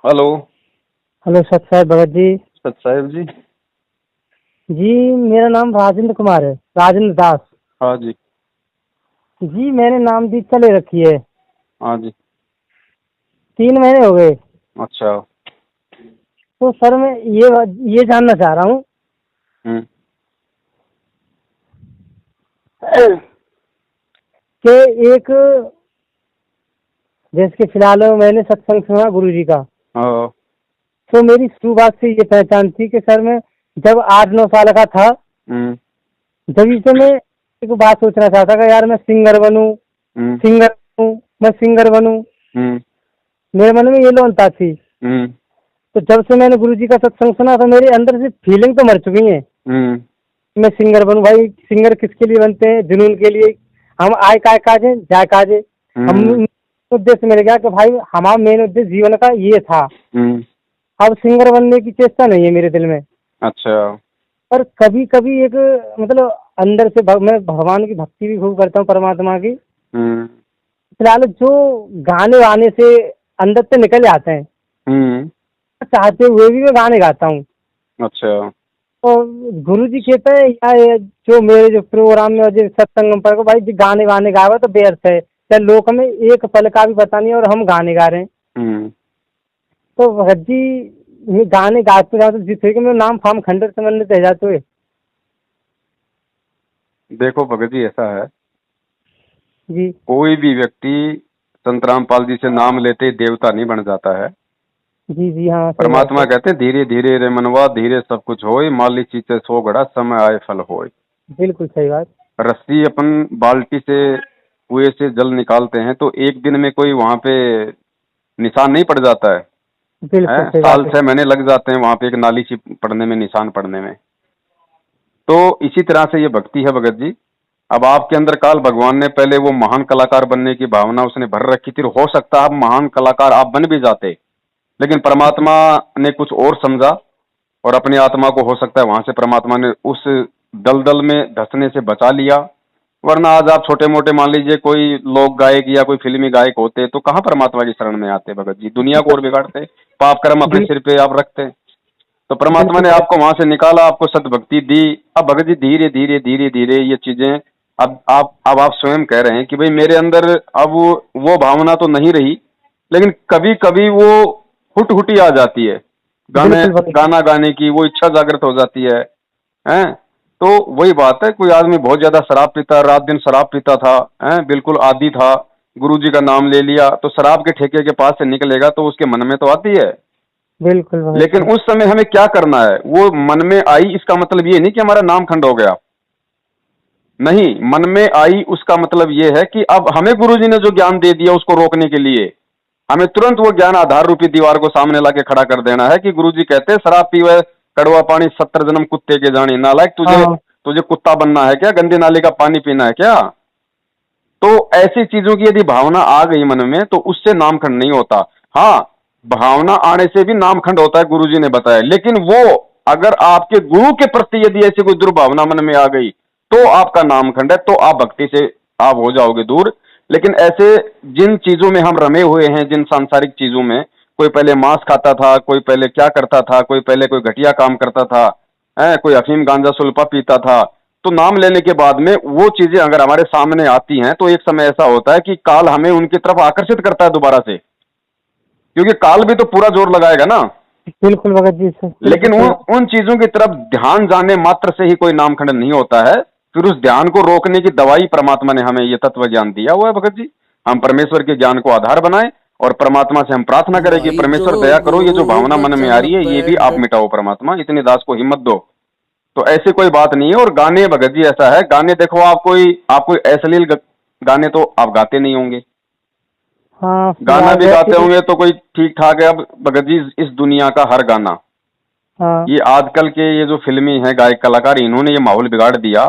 Hello. Hello सत साहेब भगत जी। सत साहेब जी। जी मेरा नाम राजेंद्र कुमार है, राजेंद्र दास। हाँ जी। जी मैंने नाम दीक्षा ले रखी है। हाँ जी। 3 महीने हो गए। अच्छा। तो सर मैं ये जानना चाह रहा हूँ हम्म। कि एक जैसे कि फिलहाल मैंने सत्संग सुना गुरु जी का। हाँ। तो मेरी शुरुआत से ये पहचान थी कि सर मैं जब 8-9 साल का था, हम्म। जब से मैं एक बात सोचना चाहता कि यार मैं सिंगर बनूं, हम्म। सिंगर बनूं, मैं सिंगर बनूं। हम्म। मेरे मन में ये लोनता थी। हम्म। तो जब से मैंने गुरु जी का सत्संग सुना तो मेरे अंदर से फीलिंग तो मर चुकी है। हम्म। मैं सिंगर बनूं। भाई सिंगर किसके लिए बनते हैं? जुनून के लिए। हम आय काय काजे जाय काजे। हम हम्म। उद्देश्य मिल गया कि भाई हमारा मेन उद्देश्य जीवन का ये था। हम्म। अब सिंगर बनने की चेष्टा नहीं है मेरे दिल में। अच्छा। पर कभी कभी एक मतलब अंदर से मैं भगवान की भक्ति भी खूब करता हूँ, परमात्मा की। हम्म। फिलहाल जो गाने वाने से अंदर से निकल जाते हैं, हम्म। चाहते हुए भी मैं गाने गाता हूँ। अच्छा। तो गुरु जी कहते हैं या ये जो मेरे जो प्रोग्राम में और जो सत्संग पर को भाई जो गाने वाने गावा तो व्यर्थ है, चाहे लोक में एक पल का भी पता नहीं और हम गाने गा रहे हैं। हम्म। तो भगत जी ये गाने गाते गाते जिस कि मेरा नाम फाम खंडर संबंधित रह जाते हुए। देखो भगत जी, ऐसा है, जी कोई भी व्यक्ति संत रामपाल जी से नाम लेते ही देवता नहीं बन जाता है। जी जी हाँ सही बात परमात्मा है। कहते हैं धीरे धीरे रे मनवा धीरे सब कुछ होए, माली चीते सो घड़ा समय आए फल होए। बिल्कुल सही बात। रस्सी अपन बाल्टी से कुएं से जल निकालते हैं तो एक दिन में कोई वहां पे निशान नहीं पड़ जाता है। बिल्कुल सही साल बात है। 6 महीने लग जाते हैं वहां पे एक नाली सी पड़ने में, निशान पड़ने में। तो इसी तरह से ये भक्ति है भगत जी। अब आपके अंदर काल भगवान ने पहले वो महान कलाकार बनने की भावना उसने भर रखी थी, हो सकता है आप महान कलाकार आप बन भी जाते, लेकिन परमात्मा ने कुछ और समझा और अपनी आत्मा को हो सकता है वहां से परमात्मा ने उस दलदल में धंसने से बचा लिया। वरना आज आप छोटे मोटे मान लीजिए कोई लोक गायक या कोई फिल्मी गायक होते तो कहाँ परमात्मा की शरण में आते भगत जी, दुनिया को और बिगाड़ते, पाप कर्म अपने बिल, सिर पे आप रखते। तो परमात्मा बिल्कुल ने भगत। आपको वहां से निकाला, आपको सद्भक्ति दी। अब भगत जी धीरे धीरे धीरे धीरे ये चीजें, अब आप स्वयं कह रहे हैं कि भाई मेरे अंदर अब वो भावना तो नहीं रही, लेकिन कभी कभी वो हुट आ जाती है, गाने बिल्कुल भगत जी। गाना गाने की वो इच्छा जागृत हो जाती है। हैं? तो वही बात है, कोई आदमी बहुत ज्यादा शराब पीता, रात दिन शराब पीता था, हैं, बिल्कुल आदी था, गुरु जी का नाम ले लिया तो शराब के ठेके के पास से निकलेगा तो उसके मन में तो आती है। बिल्कुल भगत लेकिन जी। उस समय हमें क्या करना है, वो मन में आई इसका मतलब ये नहीं कि हमारा नाम खंड हो गया। नहीं, मन में आई उसका मतलब ये है कि अब हमें गुरुजी ने जो ज्ञान दे दिया उसको रोकने के लिए हमें तुरंत वो ज्ञान आधार रूपी दीवार को सामने लाके खड़ा कर देना है कि गुरुजी कहते हैं शराब पीवे कड़वा पानी 70 जन्म कुत्ते के जाने, नालायक तुझे हाँ तुझे कुत्ता बनना है क्या, गंदे नाले का पानी पीना है क्या? तो ऐसी चीजों की यदि भावना आ गई मन में तो उससे नामखंड नहीं होता। हाँ, भावना आने से भी नामखंड होता है, गुरुजी ने बताया, लेकिन वो अगर आपके गुरु के प्रति यदि ऐसी कोई दुर्भावना मन में आ गई तो आपका नामखंड है, तो आप भक्ति से आप हो जाओगे दूर। लेकिन ऐसे जिन चीजों में हम रमे हुए हैं, जिन सांसारिक चीजों में, कोई पहले मांस खाता था, कोई पहले क्या करता था, कोई पहले कोई घटिया काम करता था, है कोई अफीम गांजा सुल्फा पीता था, तो नाम लेने के बाद में वो चीजें अगर हमारे सामने आती हैं तो एक समय ऐसा होता है कि काल हमें उनकी तरफ आकर्षित करता है दोबारा से, क्योंकि काल भी तो पूरा जोर लगाएगा ना। बिल्कुल भगत जी से बिल्कुल लेकिन सही। उन चीजों की तरफ ध्यान जाने मात्र से ही कोई नामखंड नहीं होता है, फिर उस ध्यान को रोकने की दवाई परमात्मा ने हमें ये तत्व ज्ञान दिया हुआ है भगत जी। हम परमेश्वर के ज्ञान को आधार बनाएं और परमात्मा से हम प्रार्थना करें कि भाई तो परमेश्वर दया करो, ये जो भावना मन में बता आ रही है ये भी बैठ। आप मिटाओ परमात्मा, इतने दास को हिम्मत दो। तो ऐसी कोई बात नहीं है। और गाने भगत जी ऐसा है, गाने देखो आप कोई अश्लील गाने तो आप गाते नहीं होंगे, हाँ गाना फिलहाल भी गाते वैसे। होंगे तो कोई ठीक ठाक है। अब भगत जी इस दुनिया का हर गाना, हाँ ये आजकल के ये जो फिल्मी है गायक कलाकार, इन्होंने ये माहौल बिगाड़ दिया।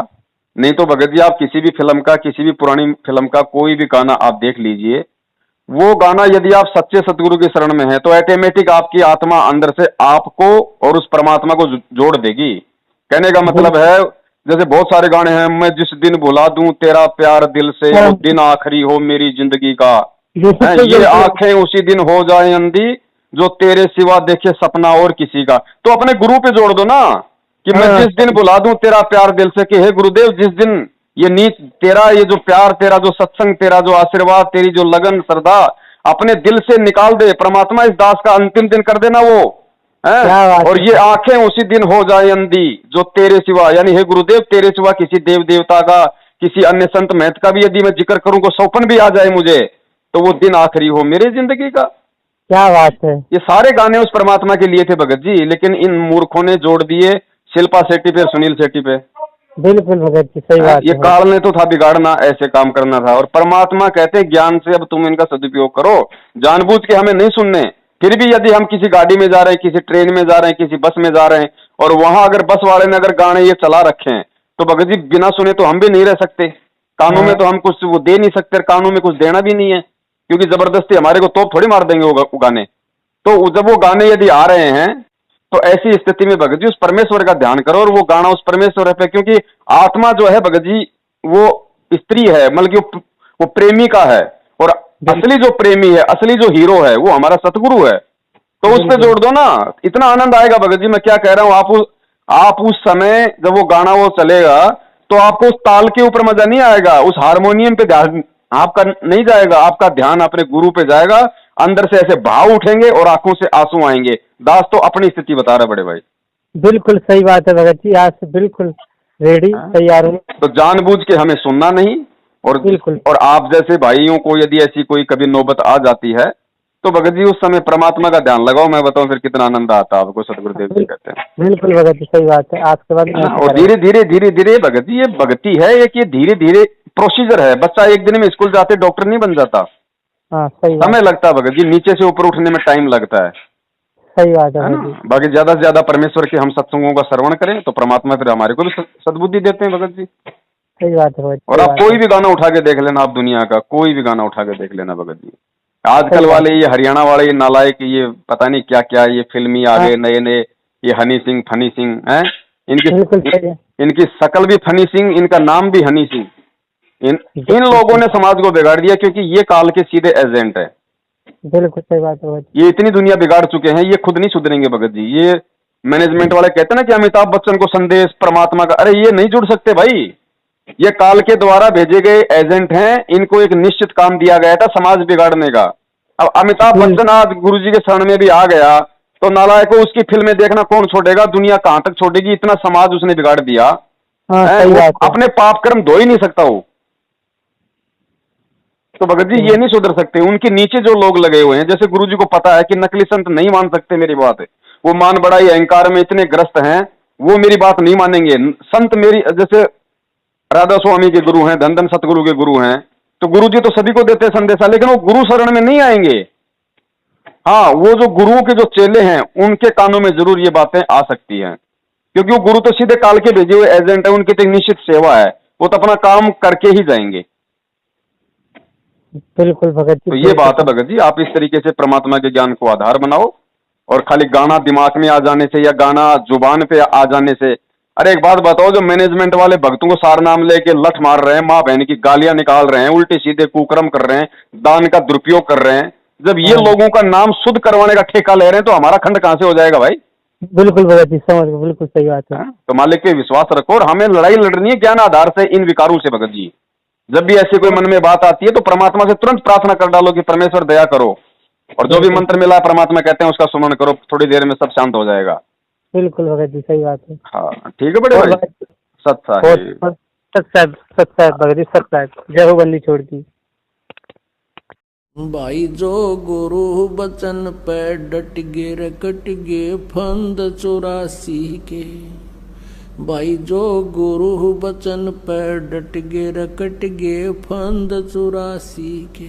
नहीं तो भगत जी आप किसी भी फिल्म का, किसी भी पुरानी फिल्म का कोई भी गाना आप देख लीजिए, वो गाना यदि आप सच्चे सतगुरु की शरण में है तो ऑटोमेटिक आपकी आत्मा अंदर से आपको और उस परमात्मा को जोड़ देगी। कहने का मतलब बिल्कुल। है, जैसे बहुत सारे गाने हैं, मैं जिस दिन भुला दूं तेरा प्यार दिल से, वो हाँ, दिन आखिरी हो मेरी जिंदगी का, है बिल्कुल ये बिल्कुल। आंखें उसी दिन हो जाए अंधी, जो तेरे सिवा देखे सपना और किसी का। तो अपने गुरु पे जोड़ दो ना कि मैं हाँ। जिस दिन बुला दूं तेरा प्यार दिल से, कि हे गुरुदेव जिस दिन ये नीत तेरा, ये जो प्यार तेरा, जो सत्संग तेरा, जो आशीर्वाद तेरी, जो लगन श्रद्धा अपने दिल से निकाल दे परमात्मा, इस दास का अंतिम दिन कर देना वो है। क्या बात और है। ये आंखें उसी दिन हो जाए अंधी जो तेरे सिवा, यानी हे गुरुदेव तेरे सिवा किसी देव देवता का, किसी अन्य संत महत का भी यदि मैं जिक्र करूं को सौपन भी आ जाए मुझे, तो वो दिन आखिरी हो मेरी जिंदगी का। क्या बात है। ये सारे गाने उस परमात्मा के लिए थे भगत जी, लेकिन इन मूर्खों ने जोड़ दिए शिल्पा शेट्टी पे, सुनील शेट्टी पे। बिल्कुल भगत जी सही बात ये है। काल ने तो था बिगाड़ना, ऐसे काम करना था। और परमात्मा कहते हैं ज्ञान से अब तुम इनका सदुपयोग करो, जानबूझ के हमें नहीं सुनने। फिर भी यदि हम किसी गाड़ी में जा रहे हैं, किसी ट्रेन में जा रहे हैं, किसी बस में जा रहे हैं, और वहां अगर बस वाले ने अगर गाने ये चला रखे हैं, तो भगत जी बिना सुने तो हम भी नहीं रह सकते। कानों में तो हम कुछ वो दे नहीं सकते, कानों में कुछ देना भी नहीं है, क्योंकि जबरदस्ती हमारे को तोप थोड़ी मार देंगे वो गाने। तो जब वो गाने यदि आ रहे हैं, तो ऐसी स्थिति में भगत जी उस परमेश्वर का ध्यान करो, और वो गाना उस परमेश्वर पे, क्योंकि आत्मा जो है भगत जी वो स्त्री है, मतलब कि वो प्रेमी का है, और असली जो प्रेमी है, असली जो हीरो है वो हमारा सतगुरु है। तो उस पे जोड़ दो ना, इतना आनंद आएगा भगत जी। मैं क्या कह रहा हूँ, आप उस समय जब वो गाना वो चलेगा, तो आपको उस ताल के ऊपर मजा नहीं आएगा, उस हारमोनियम पे ध्यान आपका नहीं जाएगा, आपका ध्यान अपने गुरु पे जाएगा। अंदर से ऐसे भाव उठेंगे और आंखों से आंसू आएंगे। दास तो अपनी स्थिति बता रहा बड़े भाई। बिल्कुल सही बात है भगत जी, आज से बिल्कुल रेडी तैयार हूँ। तो जानबूझ के हमें सुनना नहीं। और बिल्कुल। और आप जैसे भाइयों को यदि ऐसी कोई कभी नौबत आ जाती है, तो भगत जी उस समय परमात्मा का ध्यान लगाओ। मैं बताऊं फिर कितना आनंद आता है आपको, सतगुरुदेव जी कहते हैं। बिल्कुल भगत जी सही बात है, आज के बाद मैं ऐसा और धीरे धीरे धीरे धीरे भगत जी ये भक्ति है एक, ये धीरे धीरे प्रोसीजर है। बच्चा एक दिन में स्कूल जाते डॉक्टर नहीं बन जाता, हाँ सही बात समय लगता है भगत जी, नीचे से ऊपर उठने में टाइम लगता है सही बात है ना। भगत जी। बाकी ज्यादा से ज्यादा परमेश्वर के हम सत्संगों का श्रवण करें, तो परमात्मा फिर हमारे को भी सद्बुद्धि देते हैं भगत जी। सही बात है भगत जी, और सही आप बात कोई है। भी गाना उठा के देख लेना, आप दुनिया का कोई भी गाना उठा के देख लेना भगत जी। आजकल सही बात वाले ये हरियाणा वाले ये नालायक, ये पता नहीं क्या क्या ये फिल्मी आ हाँ। गए नए नए, ये हनी सिंह फनी सिंह हैं, बिल्कुल सही है। इनकी शकल भी फनी सिंह, इनका नाम भी हनी सिंह। इन लोगों ने समाज को बिगाड़ दिया, क्योंकि ये काल के सीधे एजेंट है। बिल्कुल सही बात है भगत जी। ये इतनी दुनिया बिगाड़ चुके हैं, ये खुद नहीं सुधरेंगे भगत जी। ये मैनेजमेंट वाले कहते हैं ना कि अमिताभ बच्चन को संदेश परमात्मा का, अरे ये नहीं जुड़ सकते भाई। ये काल के द्वारा भेजे गए एजेंट हैं, इनको एक निश्चित काम दिया गया था समाज बिगाड़ने का। अब अमिताभ बच्चन आज गुरु जी के शरण में भी आ गया, तो नालायक को उसकी फिल्में देखना कौन छोड़ेगा, दुनिया कहां तक छोड़ेगी, इतना समाज उसने बिगाड़ दिया हाँ है, सही वो बात है। अपने पाप कर्म धो ही नहीं सकता वो। तो भगत जी ये नहीं सुधर सकते। उनके नीचे जो लोग लगे हुए हैं, जैसे गुरु जी को पता है कि नकली संत नहीं मान सकते मेरी बात, वो मान बड़ाई अहंकार में इतने ग्रस्त हैं, वो मेरी बात नहीं मानेंगे। संत मेरी, जैसे राधा स्वामी के गुरु हैं, धन धन सतगुरु के गुरु हैं, तो गुरु जी तो सभी को देते हैं संदेशा, लेकिन वो गुरु शरण में नहीं आएंगे। हाँ, वो जो गुरुओं के जो चेले हैं उनके कानों में जरूर ये बातें आ सकती हैं, क्योंकि वो गुरु तो सीधे काल के भेजे हुए एजेंट है, उनकी तो एक निश्चित सेवा है, वो तो अपना काम करके ही जाएंगे। बिल्कुल भगत जी। तो ये बात है भगत जी, आप इस तरीके से परमात्मा के ज्ञान को आधार बनाओ, और खाली गाना दिमाग में आ जाने से या गाना जुबान पे आ जाने से। अरे एक बात बताओ, जो मैनेजमेंट वाले भक्तों को सार नाम लेके लठ मार रहे हैं, माँ बहन की गालियां निकाल रहे हैं, उल्टे सीधे कुकर्म कर रहे हैं, दान का दुरुपयोग कर रहे हैं, जब ये लोगों का नाम शुद्ध करवाने का ठेका ले रहे हैं, तो हमारा खंड कहां से हो जाएगा भाई। बिल्कुल भगत जी समझ गए, बिल्कुल सही बात है। तो मालिक पे विश्वास रखो, और हमें लड़ाई लड़नी है ज्ञान आधार से इन विकारों से भगत जी। जब भी ऐसी कोई मन में बात आती है, तो परमात्मा से तुरंत प्रार्थना कर डालो कि परमेश्वर दया करो, और जो भी मंत्र मिला है परमात्मा कहते हैं उसका सुमन करो, थोड़ी देर में सब शांत हो जाएगा। बिल्कुल भगत जी सही बात है। हाँ ठीक है बड़े भाई, सत साहिब। सत साहिब भगत जी, सत साहिब। जय हो बंदी छोड़ की। भाई जो गुरु बचन पे डट गे रे कट गे फंद 84 के। भाई जो गुरु बचन पे डट गे रे कट गे फंद 84 के।